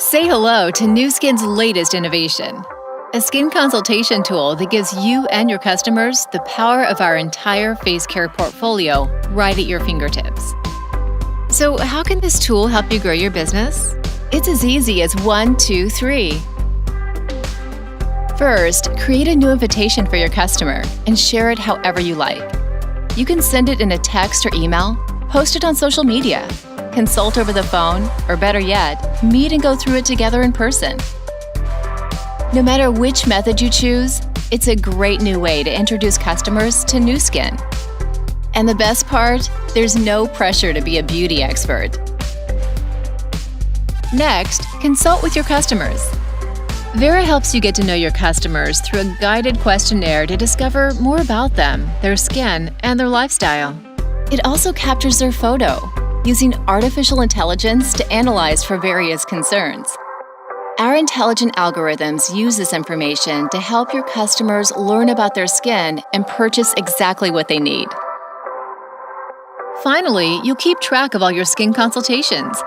Say hello to Nu Skin's latest innovation, a skin consultation tool that gives you and your customers the power of our entire face care portfolio right at your fingertips. So how can this tool help you grow your business? It's as easy as 1, 2, 3. First, create a new invitation for your customer and share it however you like. You can send it in a text or email, post it on social media, consult over the phone, or better yet, meet and go through it together in person. No matter which method you choose, it's a great new way to introduce customers to Nu Skin. And the best part, there's no pressure to be a beauty expert. Next, consult with your customers. Vera helps you get to know your customers through a guided questionnaire to discover more about them, their skin, and their lifestyle. It also captures their photo, using artificial intelligence to analyze for various concerns. Our intelligent algorithms use this information to help your customers learn about their skin and purchase exactly what they need. Finally, you'll keep track of all your skin consultations.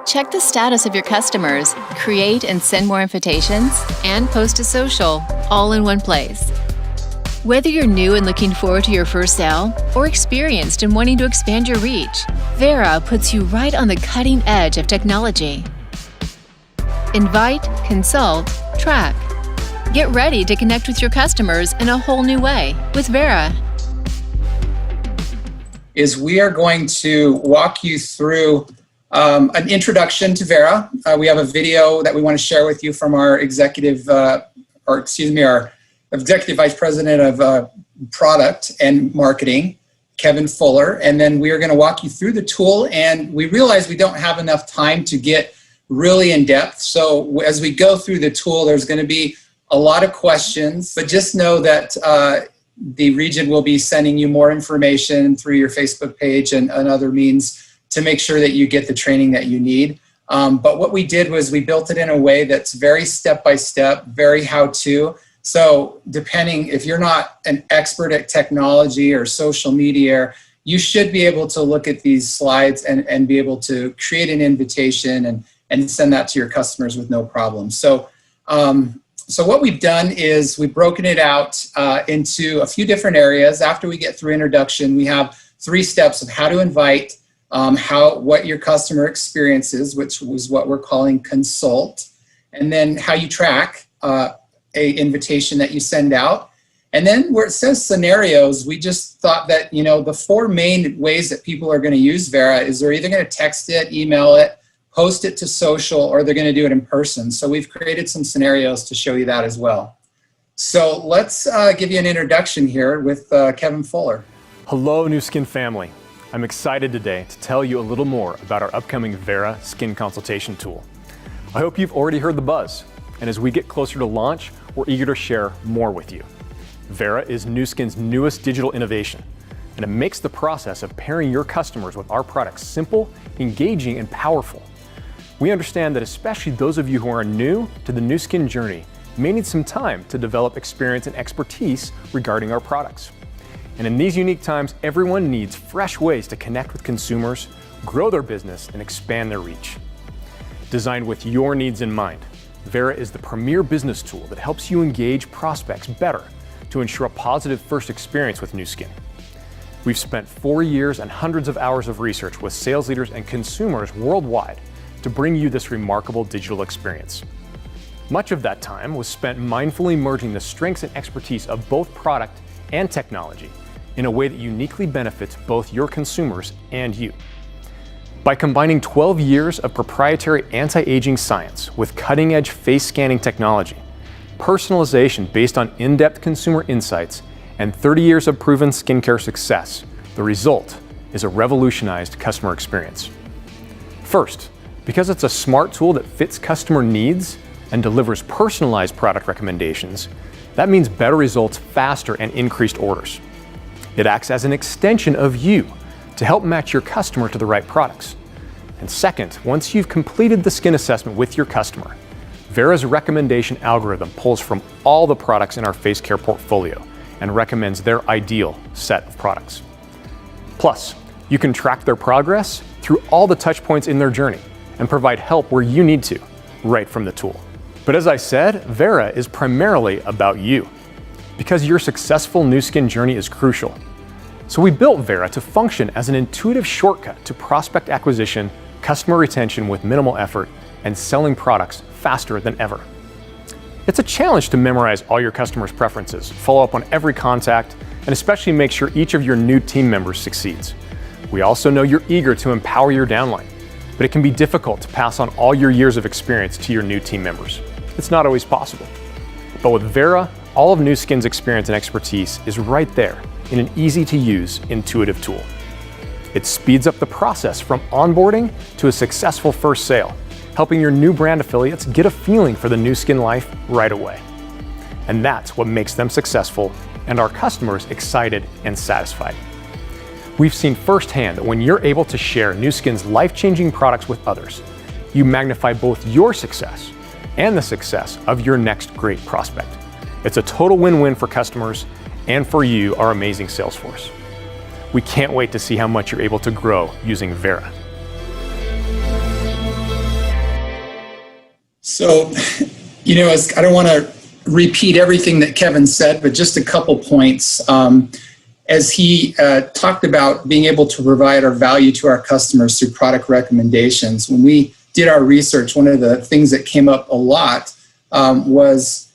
Check the status of your customers, create and send more invitations, and post to social, all in one place. Whether you're new and looking forward to your first sale, or experienced and wanting to expand your reach, Vera puts you right on the cutting edge of technology. Invite, consult, track. Get ready to connect with your customers in a whole new way with Vera. We are going to walk you through an introduction to Vera. We have a video that we want to share with you from our executive Vice President of Product and Marketing, Kevin Fuller, and then we are going to walk you through the tool, and we realize we don't have enough time to get really in depth. So as we go through the tool, there's going to be a lot of questions, but just know that the region will be sending you more information through your Facebook page and other means to make sure that you get the training that you need. But what we did was we built it in a way that's very step-by-step, very how-to. So depending, if you're not an expert at technology or social media, you should be able to look at these slides and be able to create an invitation and send that to your customers with no problem. So what we've done is we've broken it out into a few different areas. After we get through introduction, we have 3 steps of how to invite, what your customer experiences, which was what we're calling consult, and then how you track a invitation that you send out. And then where it says scenarios, we just thought that, the 4 main ways that people are going to use Vera is they're either going to text it, email it, post it to social, or they're going to do it in person. So we've created some scenarios to show you that as well. So let's give you an introduction here with Kevin Fuller. Hello, Nu Skin family. I'm excited today to tell you a little more about our upcoming Vera Skin Consultation tool. I hope you've already heard the buzz, and as we get closer to launch, we're eager to share more with you. Vera is Nu Skin's newest digital innovation, and it makes the process of pairing your customers with our products simple, engaging, and powerful. We understand that especially those of you who are new to the Nu Skin journey may need some time to develop experience and expertise regarding our products. And in these unique times, everyone needs fresh ways to connect with consumers, grow their business, and expand their reach. Designed with your needs in mind, Vera is the premier business tool that helps you engage prospects better to ensure a positive first experience with Nu Skin. We've spent 4 years and hundreds of hours of research with sales leaders and consumers worldwide to bring you this remarkable digital experience. Much of that time was spent mindfully merging the strengths and expertise of both product and technology in a way that uniquely benefits both your consumers and you. By combining 12 years of proprietary anti-aging science with cutting-edge face scanning technology, personalization based on in-depth consumer insights, and 30 years of proven skincare success, the result is a revolutionized customer experience. First, because it's a smart tool that fits customer needs and delivers personalized product recommendations, that means better results faster and increased orders. It acts as an extension of you to help match your customer to the right products. And second, once you've completed the skin assessment with your customer, Vera's recommendation algorithm pulls from all the products in our face care portfolio and recommends their ideal set of products. Plus, you can track their progress through all the touch points in their journey and provide help where you need to, right from the tool. But as I said, Vera is primarily about you, because your successful new skin journey is crucial. So we built Vera to function as an intuitive shortcut to prospect acquisition, customer retention with minimal effort, and selling products faster than ever. It's a challenge to memorize all your customers' preferences, follow up on every contact, and especially make sure each of your new team members succeeds. We also know you're eager to empower your downline, but it can be difficult to pass on all your years of experience to your new team members. It's not always possible. But with Vera, all of Nu Skin's experience and expertise is right there in an easy-to-use, intuitive tool. It speeds up the process from onboarding to a successful first sale, helping your new brand affiliates get a feeling for the Nu Skin life right away. And that's what makes them successful and our customers excited and satisfied. We've seen firsthand that when you're able to share Nu Skin's life-changing products with others, you magnify both your success and the success of your next great prospect. It's a total win-win for customers and for you, our amazing sales force. We can't wait to see how much you're able to grow using Vera. So, I don't want to repeat everything that Kevin said, but just a couple points. As he talked about being able to provide our value to our customers through product recommendations, when we did our research, one of the things that came up a lot was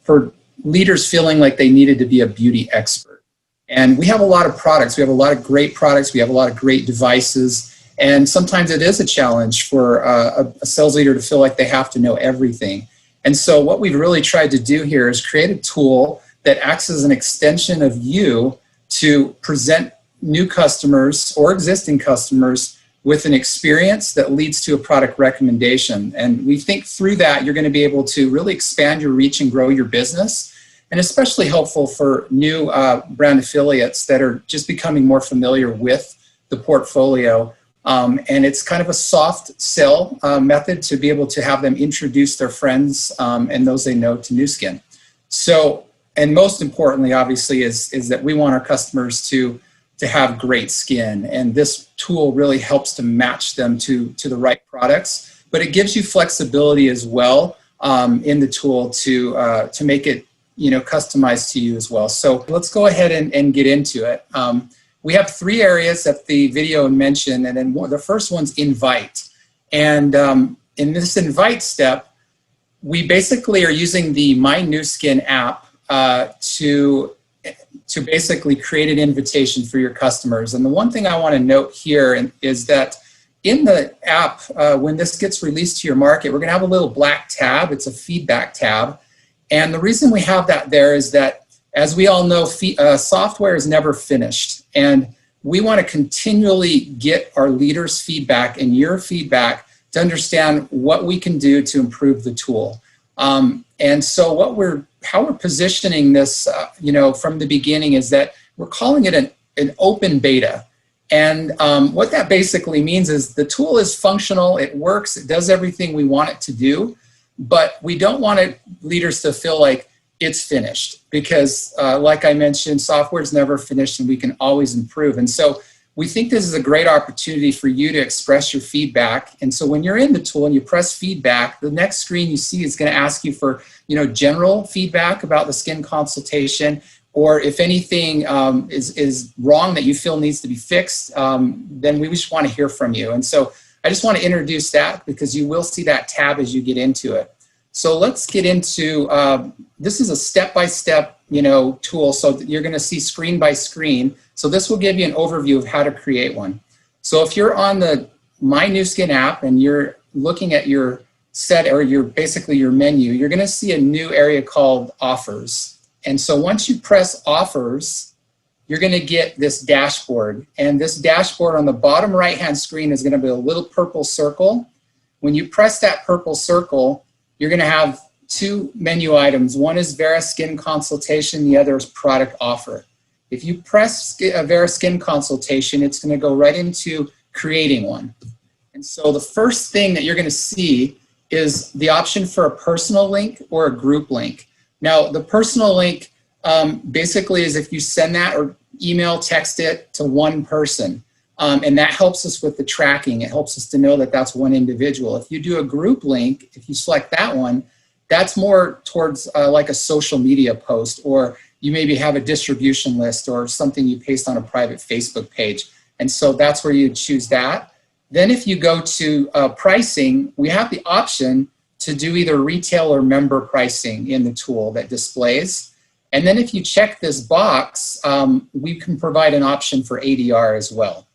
for leaders feeling like they needed to be a beauty expert. And we have a lot of products. We have a lot of great products. We have a lot of great devices. And sometimes it is a challenge for a sales leader to feel like they have to know everything. And so what we've really tried to do here is create a tool that acts as an extension of you to present new customers or existing customers with an experience that leads to a product recommendation. And we think through that, you're going to be able to really expand your reach and grow your business, and especially helpful for new brand affiliates that are just becoming more familiar with the portfolio. And it's kind of a soft sell method to be able to have them introduce their friends and those they know to Nu Skin. So, and most importantly, obviously, is that we want our customers to have great skin. And this tool really helps to match them to the right products, but it gives you flexibility as well in the tool to make it customized to you as well. So let's go ahead and get into it. We have 3 areas that the video mentioned, and then the first one's invite. And in this invite step, we basically are using the My Nu Skin app to basically create an invitation for your customers. And the one thing I want to note here is that in the app, when this gets released to your market, we're going to have a little black tab. It's a feedback tab. And the reason we have that there is that, as we all know, software is never finished. And we want to continually get our leaders' feedback and your feedback to understand what we can do to improve the tool. And so how we're positioning this, from the beginning is that we're calling it an open beta. And what that basically means is the tool is functional, it works, it does everything we want it to do, but we don't want leaders to feel like it's finished because, like I mentioned, software is never finished and we can always improve. And so we think this is a great opportunity for you to express your feedback. And so when you're in the tool and you press feedback, the next screen you see is going to ask you for, general feedback about the skin consultation, or if anything is wrong that you feel needs to be fixed, then we just want to hear from you. And so I just want to introduce that because you will see that tab as you get into it. So let's get into, this is a step-by-step, tool. So you're going to see screen by screen. So this will give you an overview of how to create one. So if you're on the My Nu Skin app and you're looking at your set or basically your menu, you're going to see a new area called Offers. And so once you press Offers, you're going to get this dashboard. And this dashboard on the bottom right-hand screen is going to be a little purple circle. When you press that purple circle, you're going to have 2 menu items. One is Vera Skin Consultation, the other is Product Offer. If you press Vera Skin Consultation, it's going to go right into creating one. And so the first thing that you're going to see is the option for a personal link or a group link. Now, the personal link basically is if you send that or email, text it to one person. And that helps us with the tracking. It helps us to know that that's one individual. If you do a group link, if you select that one, that's more towards like a social media post, or you maybe have a distribution list or something you paste on a private Facebook page. And so that's where you choose that. Then if you go to pricing, we have the option to do either retail or member pricing in the tool that displays. And then if you check this box, we can provide an option for ADR as well.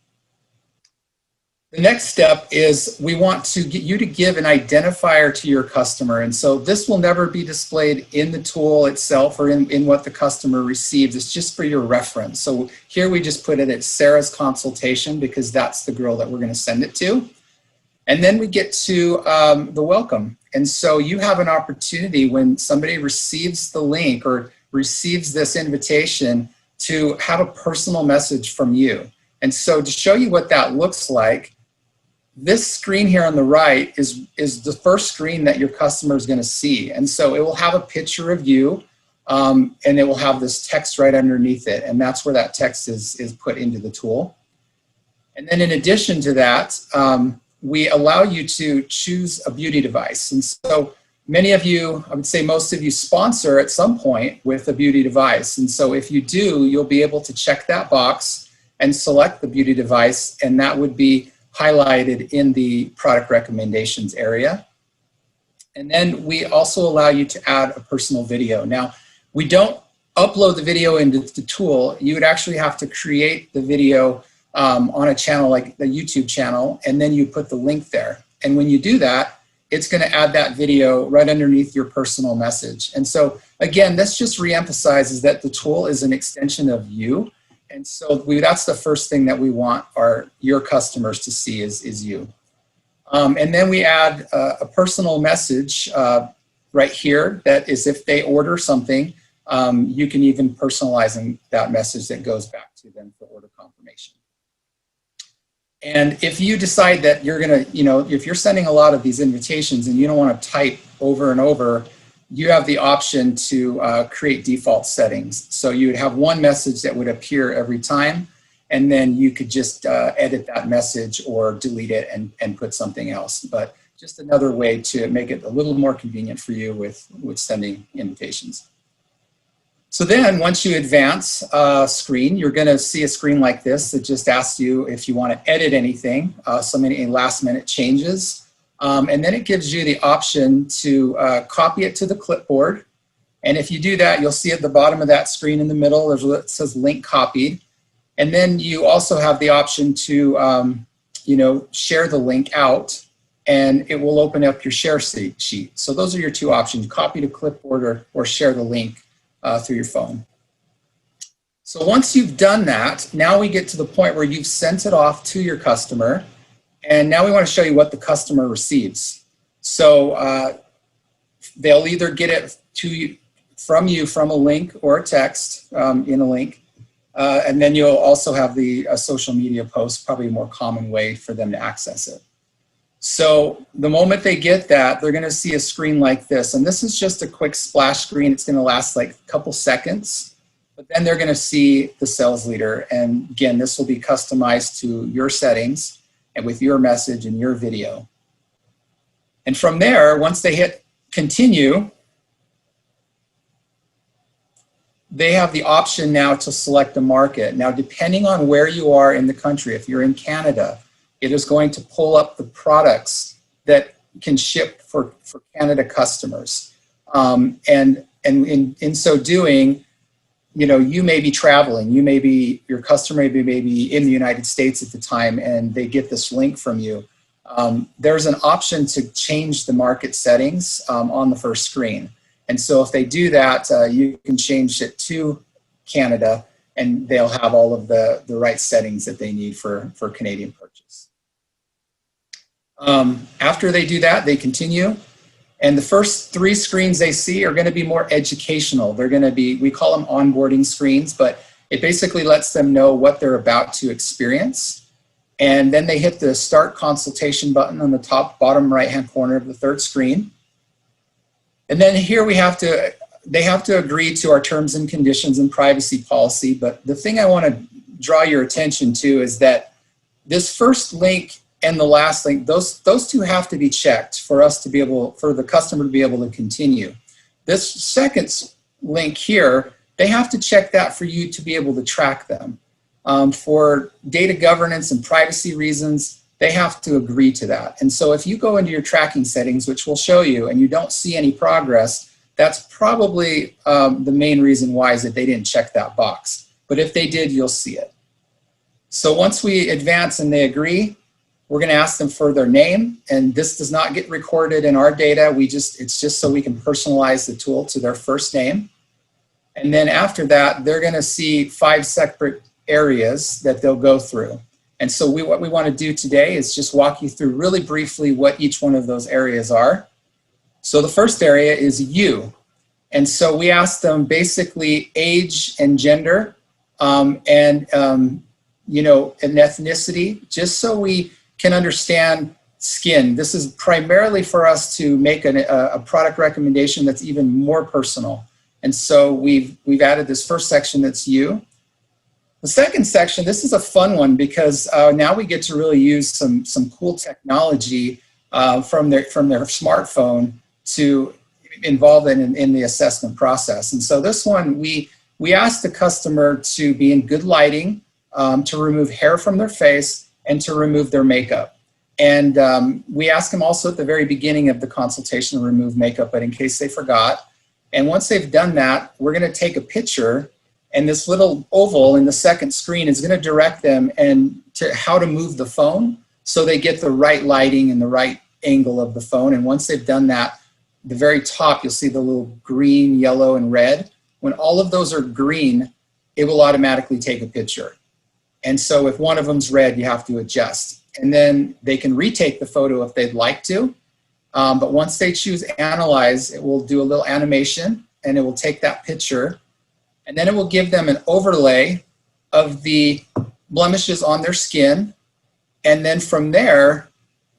The next step is we want to get you to give an identifier to your customer. And so this will never be displayed in the tool itself or in what the customer receives. It's just for your reference. So here we just put it at Sarah's consultation because that's the girl that we're going to send it to. And then we get to the welcome. And so you have an opportunity when somebody receives the link or receives this invitation to have a personal message from you. And so to show you what that looks like, this screen here on the right is the first screen that your customer is going to see. And so it will have a picture of you, and it will have this text right underneath it. And that's where that text is put into the tool. And then in addition to that, we allow you to choose a beauty device. And so many of you, I would say most of you, sponsor at some point with a beauty device. And so if you do, you'll be able to check that box and select the beauty device, and that would be highlighted in the product recommendations area. And then we also allow you to add a personal video. Now, we don't upload the video into the tool. You would actually have to create the video on a channel like the YouTube channel, and then you put the link there. And when you do that, it's going to add that video right underneath your personal message. And so again, this just reemphasizes that the tool is an extension of you. And so that's the first thing that we want your customers to see is you. And then we add a personal message right here that is if they order something, you can even personalize that message that goes back to them for order confirmation. And if you decide that you're going to, if you're sending a lot of these invitations and you don't want to type over and over, you have the option to create default settings. So you would have one message that would appear every time, and then you could just edit that message or delete it and put something else. But just another way to make it a little more convenient for you with sending invitations. So then once you advance screen, you're going to see a screen like this that just asks you if you want to edit anything, any last minute changes. And then it gives you the option to copy it to the clipboard. And if you do that, you'll see at the bottom of that screen in the middle, it says link copied. And then you also have the option to share the link out, and it will open up your share sheet. So those are your two options, copy to clipboard or share the link through your phone. So once you've done that, now we get to the point where you've sent it off to your customer. And now we want to show you what the customer receives. So they'll either get it from you from a link or a text in a link. And then you'll also have the social media post, probably a more common way for them to access it. So the moment they get that, they're going to see a screen like this. And this is just a quick splash screen. It's going to last like a couple seconds. But then they're going to see the sales leader. And again, this will be customized to your settings and with your message and your video. And from there, once they hit continue, they have the option now to select a market. Now, depending on where you are in the country, if you're in Canada, it is going to pull up the products that can ship for Canada customers. And in so doing, you may be traveling, your customer may be in the United States at the time, and they get this link from you. There's an option to change the market settings on the first screen. And so if they do that, you can change it to Canada, and they'll have all of the right settings that they need for Canadian purchase. After they do that, they continue. And the first three screens they see are going to be more educational. They're going to be, we call them onboarding screens, but it basically lets them know what they're about to experience. And then they hit the Start Consultation button on the top bottom right-hand corner of the third screen. And then here they have to agree to our terms and conditions and privacy policy. But the thing I want to draw your attention to is that this first link and the last link, those two have to be checked for us to be able, for the customer to be able to continue. This second link here, they have to check that for you to be able to track them. For data governance and privacy reasons, they have to agree to that. And so if you go into your tracking settings, which we'll show you, and you don't see any progress, that's probably the main reason why, is that they didn't check that box. But if they did, you'll see it. So once we advance and they agree, we're going to ask them for their name, and this does not get recorded in our data. It's just so we can personalize the tool to their first name. And then after that, they're going to see 5 separate areas that they'll go through. And so what we want to do today is just walk you through really briefly what each one of those areas are. So the first area is you. And so we ask them basically age and gender, you know, and ethnicity, just so we can understand skin. This is primarily for us to make a product recommendation that's even more personal. And so we've added this first section that's you. The second section, this is a fun one because now we get to really use some cool technology from their smartphone to involve in the assessment process. And so this one, we asked the customer to be in good lighting, to remove hair from their face, and to remove their makeup. And we asked them also at the very beginning of the consultation to remove makeup, but in case they forgot. And once they've done that, we're going to take a picture, and this little oval in the second screen is going to direct them to how to move the phone so they get the right lighting and the right angle of the phone. And once they've done that, the very top, you'll see the little green, yellow, and red. When all of those are green, it will automatically take a picture. And so if one of them's red, you have to adjust. And then they can retake the photo if they'd like to. But once they choose Analyze, it will do a little animation, and it will take that picture. And then it will give them an overlay of the blemishes on their skin. And then from there,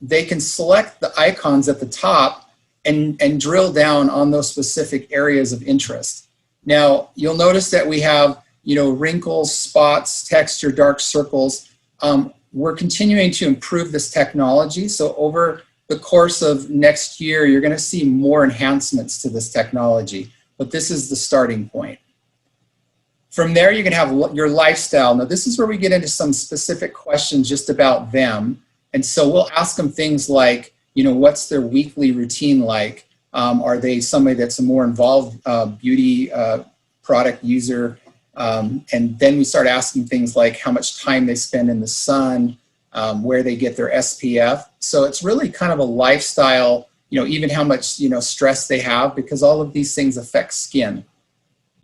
they can select the icons at the top and drill down on those specific areas of interest. Now, you'll notice that we have, you know, wrinkles, spots, texture, dark circles. We're continuing to improve this technology. So over the course of next year, you're going to see more enhancements to this technology. But this is the starting point. From there, you can have your lifestyle. Now, this is where we get into some specific questions just about them. And so we'll ask them things like, you know, what's their weekly routine like? Are they somebody that's a more involved beauty product user? And then we start asking things like how much time they spend in the sun, where they get their SPF. So it's really kind of a lifestyle, you know, even how much, you know, stress they have, because all of these things affect skin.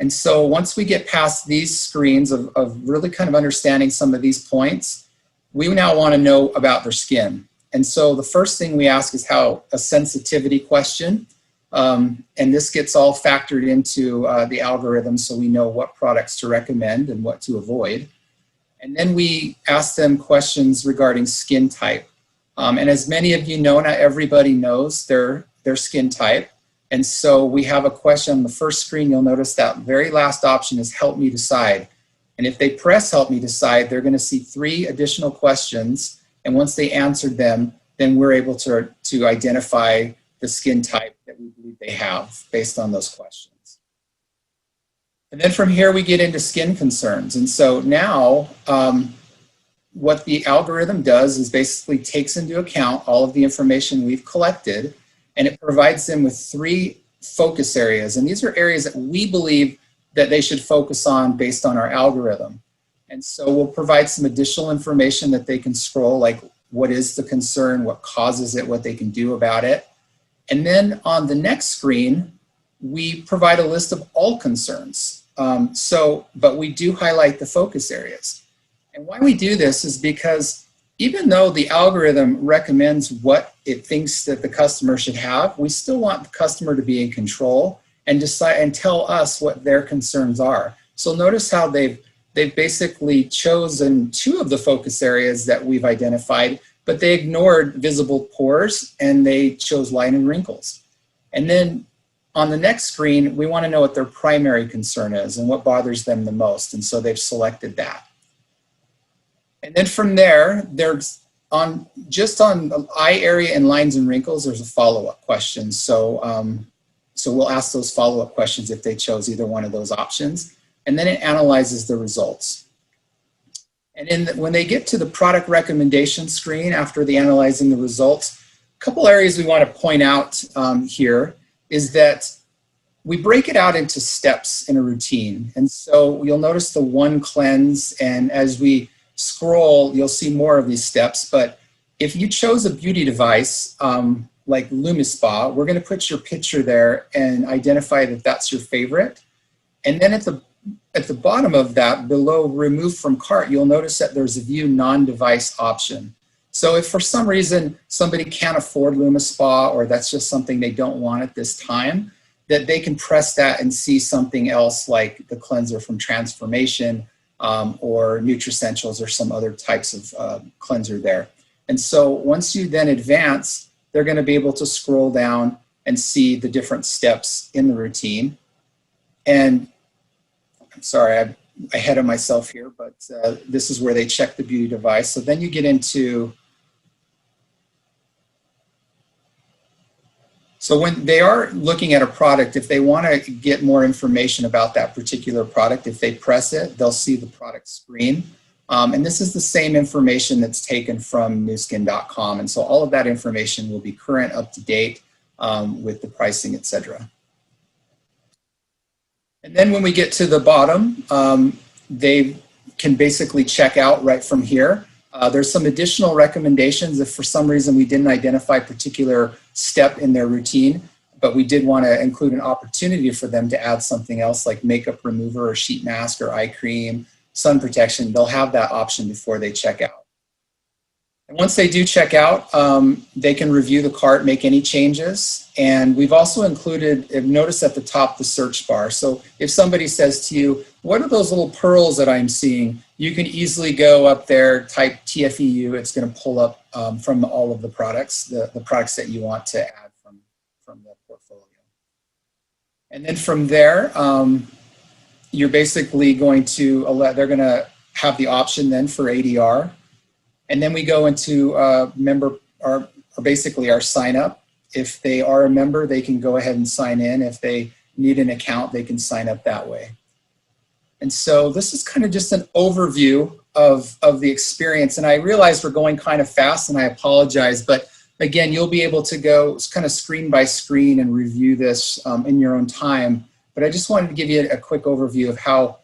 And so once we get past these screens of really kind of understanding some of these points, we now want to know about their skin. And so the first thing we ask is a sensitivity question. And this gets all factored into the algorithm, so we know what products to recommend and what to avoid. And then we ask them questions regarding skin type. And as many of you know, not everybody knows their skin type. And so we have a question on the first screen. You'll notice that very last option is help me decide. And if they press help me decide, they're going to see 3 additional questions. And once they answered them, then we're able to identify the skin type that we believe they have based on those questions. And then from here, we get into skin concerns. And so now what the algorithm does is basically takes into account all of the information we've collected, and it provides them with 3 focus areas. And these are areas that we believe that they should focus on based on our algorithm. And so we'll provide some additional information that they can scroll, like what is the concern, what causes it, what they can do about it. And then on the next screen, we provide a list of all concerns. But we do highlight the focus areas. And why we do this is because even though the algorithm recommends what it thinks that the customer should have, we still want the customer to be in control and decide and tell us what their concerns are. So notice how they've basically chosen 2 of the focus areas that we've identified, but they ignored visible pores and they chose line and wrinkles. And then on the next screen, we want to know what their primary concern is and what bothers them the most. And so they've selected that. And then from there, there's just on eye area and lines and wrinkles, there's a follow-up question. So, so we'll ask those follow-up questions if they chose either one of those options. And then it analyzes the results. And when they get to the product recommendation screen after the analyzing the results, a couple areas we want to point out here is that we break it out into steps in a routine. And so you'll notice the one cleanse, and as we scroll, you'll see more of these steps. But if you chose a beauty device like LumiSpa, we're going to put your picture there and identify that that's your favorite. And then at the bottom of that, below remove from cart, you'll notice that there's a view non-device option. So if for some reason somebody can't afford LumiSpa, or that's just something they don't want at this time, that they can press that and see something else like the cleanser from Transformation or Nutricentials or some other types of cleanser there. And so once you then advance, they're going to be able to scroll down and see the different steps in the routine. And I'm sorry, I'm ahead of myself here, but this is where they check the beauty device. So then you get into, so when they are looking at a product, if they want to get more information about that particular product, if they press it, they'll see the product screen. And this is the same information that's taken from newskin.com. And so all of that information will be current, up to date with the pricing, etc. And then when we get to the bottom, they can basically check out right from here. There's some additional recommendations if for some reason we didn't identify a particular step in their routine, but we did want to include an opportunity for them to add something else like makeup remover or sheet mask or eye cream, sun protection. They'll have that option before they check out. And once they do check out, they can review the cart, make any changes. And we've also included, notice at the top, the search bar. So if somebody says to you, what are those little pearls that I'm seeing? You can easily go up there, type TFEU. It's going to pull up from all of the products, the products that you want to add from the portfolio. And then from there, you're basically going to, they're going to have the option then for ADR. And then we go into basically our sign up. If they are a member, they can go ahead and sign in. If they need an account, they can sign up that way. And so this is kind of just an overview of the experience. And I realize we're going kind of fast, and I apologize. But again, you'll be able to go kind of screen by screen and review this in your own time. But I just wanted to give you a quick overview of how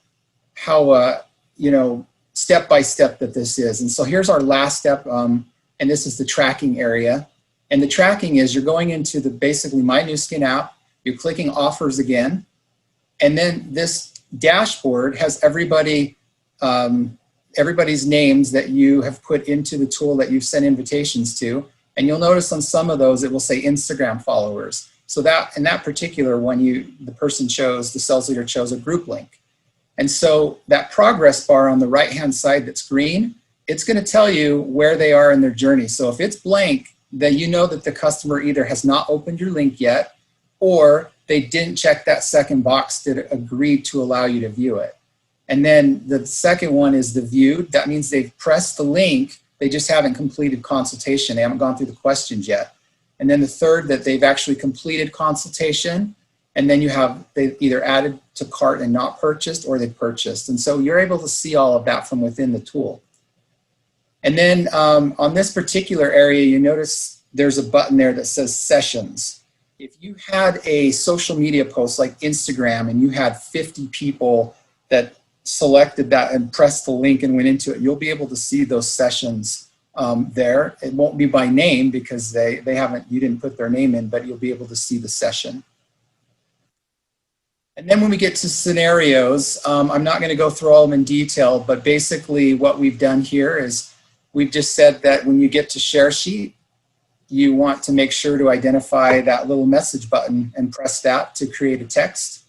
you know, step by step that this is. And so here's our last step, and this is the tracking area. And the tracking is you're going into the basically My New Skin app, you're clicking offers again, and then this dashboard has everybody's names that you have put into the tool that you've sent invitations to. And you'll notice on some of those, it will say Instagram followers. So that in that particular one, the person chose, the sales leader chose a group link. And so that progress bar on the right-hand side that's green, it's going to tell you where they are in their journey. So if it's blank, then you know that the customer either has not opened your link yet, or they didn't check that second box to agree to allow you to view it. And then the second one is the viewed. That means they've pressed the link, they just haven't completed consultation. They haven't gone through the questions yet. And then the third, that they've actually completed consultation. And then they either added to cart and not purchased, or they purchased. And so you're able to see all of that from within the tool. And then on this particular area, you notice there's a button there that says sessions. If you had a social media post like Instagram and you had 50 people that selected that and pressed the link and went into it, you'll be able to see those sessions there. It won't be by name because you didn't put their name in, but you'll be able to see the session. And then when we get to scenarios, I'm not going to go through all of them in detail, but basically what we've done here is we've just said that when you get to share sheet, you want to make sure to identify that little message button and press that to create a text.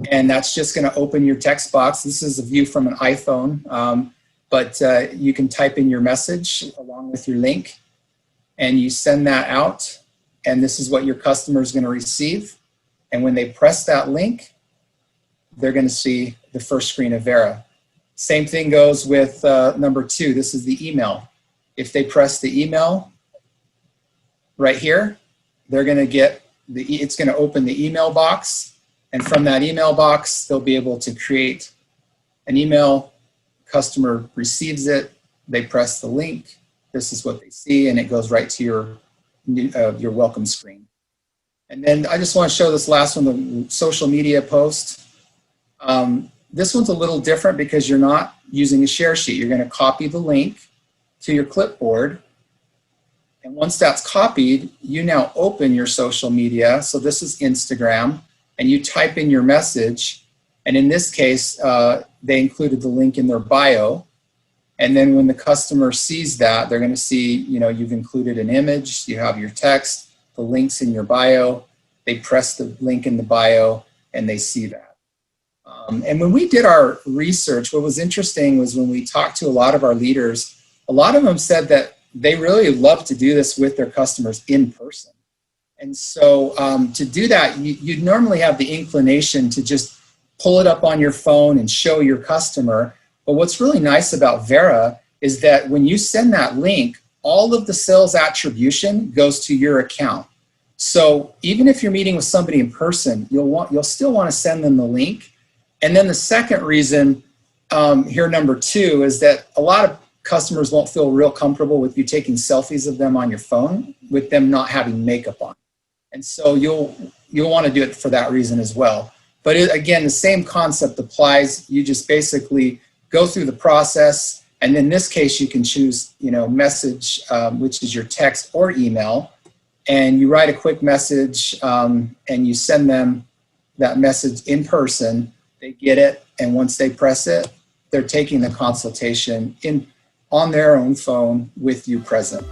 And that's just going to open your text box. This is a view from an iPhone, but you can type in your message along with your link, and you send that out, and this is what your customer is going to receive. And when they press that link, they're going to see the first screen of Vera. Same thing goes with number 2. This is the email. If they press the email right here, they're going to get it's going to open the email box, and from that email box, they'll be able to create an email. Customer receives it, they press the link. This is what they see, and it goes right to your welcome screen. And then I just want to show this last one, the social media post. This one's a little different because you're not using a share sheet. You're going to copy the link to your clipboard. And once that's copied, you now open your social media. So this is Instagram, and you type in your message. And in this case, they included the link in their bio. And then when the customer sees that, they're going to see, you've included an image, you have your text, the links in your bio. They press the link in the bio, and they see that. And when we did our research, what was interesting was when we talked to a lot of our leaders, a lot of them said that they really love to do this with their customers in person. And so to do that, you'd normally have the inclination to just pull it up on your phone and show your customer. But what's really nice about Vera is that when you send that link, all of the sales attribution goes to your account. So even if you're meeting with somebody in person, you'll still want to send them the link. And then the second reason here, number 2, is that a lot of customers won't feel real comfortable with you taking selfies of them on your phone with them not having makeup on. And so you'll want to do it for that reason as well. But again, the same concept applies. You just basically go through the process, and in this case, you can choose, message, which is your text or email, and you write a quick message, and you send them that message in person. They get it, and once they press it, they're taking the consultation on their own phone with you present.